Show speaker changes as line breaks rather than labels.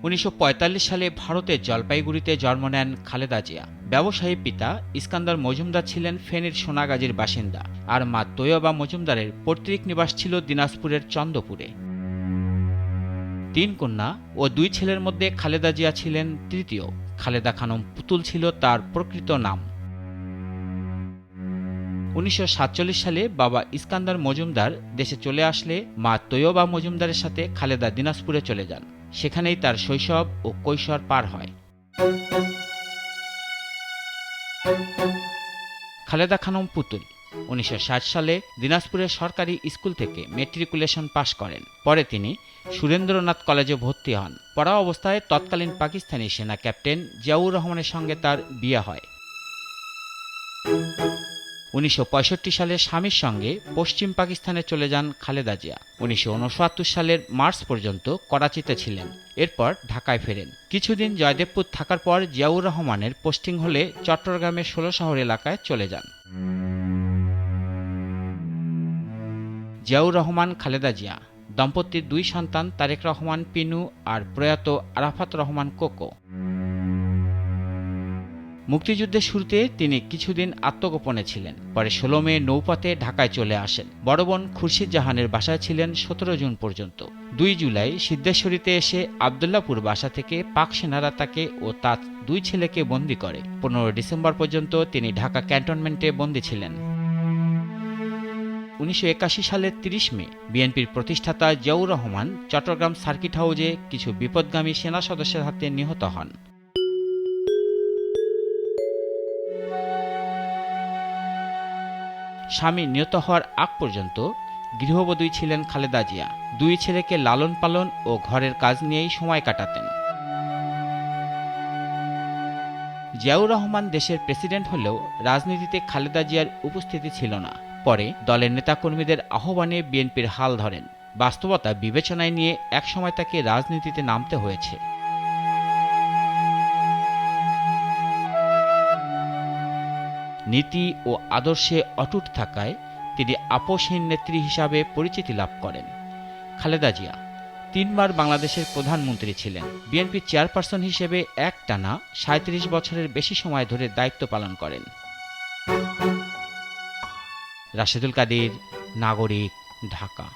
1945 সালে ভারতের জলপাইগুড়িতে জন্ম নেন খালেদা জিয়া। ব্যবসায়ী পিতা ইস্কান্দার মজুমদার ছিলেন ফেনীর সোনাগাজীর বাসিন্দা, আর মা তৈয়বা মজুমদারের পৈতৃক নিবাস ছিল দিনাজপুরের চন্দ্রপুরে। 3 কন্যা ও 2 ছেলের মধ্যে খালেদা জিয়া ছিলেন তৃতীয়। খালেদা খানম পুতুল ছিল তার প্রকৃত নাম। 1947 সালে বাবা ইস্কান্দার মজুমদার দেশে চলে আসলে মা তৈয়বা মজুমদারের সাথে খালেদা দিনাজপুরে চলে যান। সেখানেই তার শৈশব ও কৈশোর পার হয়। খালেদা খানম পুতুল 1960 সালে দিনাজপুরের সরকারি স্কুল থেকে ম্যাট্রিকুলেশন পাশ করেন। পরে তিনি সুরেন্দ্রনাথ কলেজে ভর্তি হন। পড়া অবস্থায় তৎকালীন পাকিস্তানি সেনা ক্যাপ্টেন জিয়াউর রহমানের সঙ্গে তার বিয়ে হয়। 1965 সালে স্বামীর সঙ্গে পশ্চিম পাকিস্তানে চলে যান খালেদা জিয়া। 1969 সালের মার্চ পর্যন্ত করাচিতে ছিলেন। এরপর ঢাকায় ফেরেন। কিছুদিন জয়দেবপুর থাকার পর জিয়াউর রহমানের পোস্টিং হলে চট্টগ্রামের 16 শহর এলাকায় চলে যান। জিয়াউর রহমান খালেদা জিয়া দম্পতির 2 সন্তান তারেক রহমান পিনু আর প্রয়াত আরাফাত রহমান কোকো। মুক্তিযুদ্ধের শুরুতে তিনি কিছুদিন আত্মগোপনে ছিলেন। পরে 16 মে নৌপথে ঢাকায় চলে আসেন। বড় বোন খুরশিদ জাহানের বাসায় ছিলেন 17 জুন পর্যন্ত। 2 জুলাই সিদ্ধেশ্বরীতে এসে আবদুল্লাপুর বাসা থেকে পাক সেনারা তাকে ও তার 2 ছেলেকে বন্দী করে। 15 ডিসেম্বর পর্যন্ত তিনি ঢাকা ক্যান্টনমেন্টে বন্দী ছিলেন। 1981 সালের 30 মে বিএনপির প্রতিষ্ঠাতা জিয়াউর রহমান চট্টগ্রাম সার্কিট হাউজে কিছু বিপদগামী সেনা সদস্যের হাতে নিহত হন। স্বামী নিহত হওয়ার আগ পর্যন্ত গৃহবধূই ছিলেন খালেদা জিয়া। 2 ছেলেকে লালন পালন ও ঘরের কাজ নিয়েই সময় কাটাতেন। জিয়াউর রহমান দেশের প্রেসিডেন্ট হলেও রাজনীতিতে খালেদা জিয়ার উপস্থিতি ছিল না। পরে দলের নেতাকর্মীদের আহ্বানে বিএনপির হাল ধরেন। বাস্তবতা বিবেচনায় নিয়ে একসময় তাকে রাজনীতিতে নামতে হয়েছে। নীতি ও আদর্শে অটুট থাকায় তিনি আপোষহীন নেত্রী হিসাবে পরিচিতি লাভ করেন। খালেদা জিয়া 3 বার বাংলাদেশের প্রধানমন্ত্রী ছিলেন। বিএনপির চেয়ারপারসন হিসেবে একটানা 37 বছরের বেশি সময় ধরে দায়িত্ব পালন করেন। রাশেদুল কাদির, নাগরিক, ঢাকা।